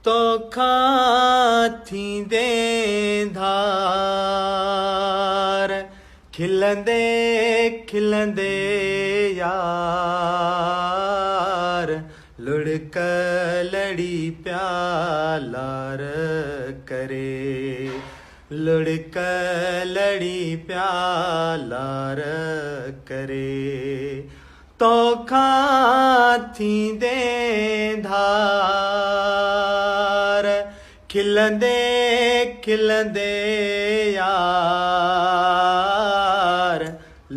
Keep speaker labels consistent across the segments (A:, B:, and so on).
A: तोखा थींदे धार खिलंदे खिलंदे यार लुढ़क लड़ी प्यालार करे लुढ़क लड़ी प्यालार करे तोखा थींदे धार खिलंदे खिलंदे यार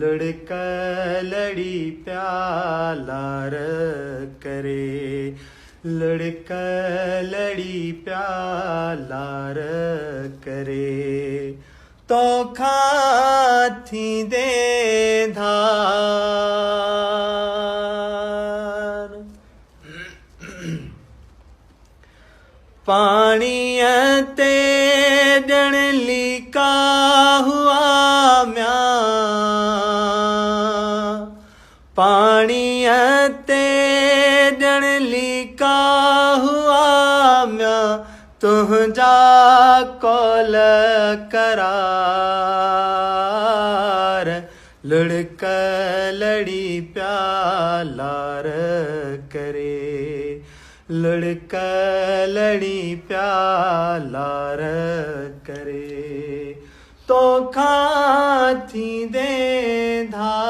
A: लुढ़क लड़ी प्यालार करे लुढ़क लड़ी प्यालार करे तोखा थींदे धार पाणीअ ते ॼण लीका हुआ म्या पाणीअ ते ॼण लीका हुआ म्या तुंहिंजा कौल करार लुढ़क लड़ी प्यालार करे लुढ़क लड़ी प्यालार करे तोखा थींदे धार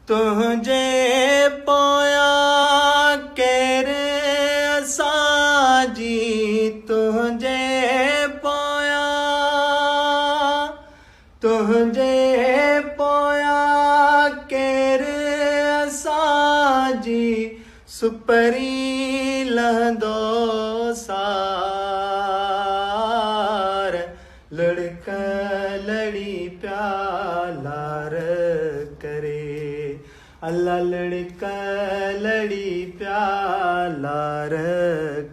A: तुंहिंजे पोयां केरु असांजी तुंहिंजे पोयां केरु असांजी सुपरी लहंदो सार लुढ़क लड़ी प्यालार करे अल्लाह लुढ़क लड़ी प्यालार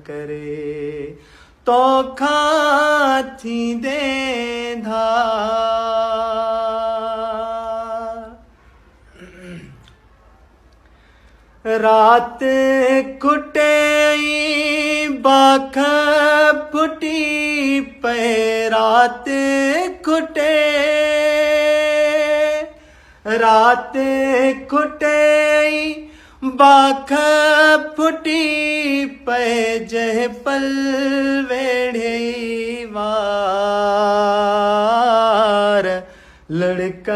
A: करे तोखा थींदे धार रात खुटे बाख फुटी पे रात खुटे बाख फुटी पे जह पल वेढ़े वार लुढ़क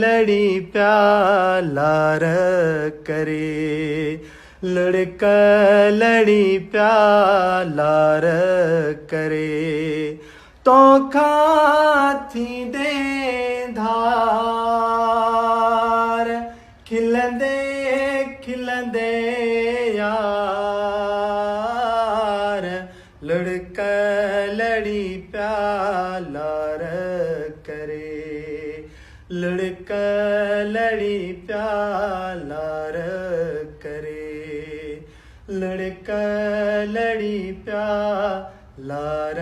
A: लड़ी प्यालार करे लुढ़क लड़ी प्यालार करे तोखा थींदे धार खिलंदे खिलंदे यार लुढ़क लड़ी प्यालार करे लुढ़क लड़ी प्यालार करे लुढ़क लड़ी प्यालार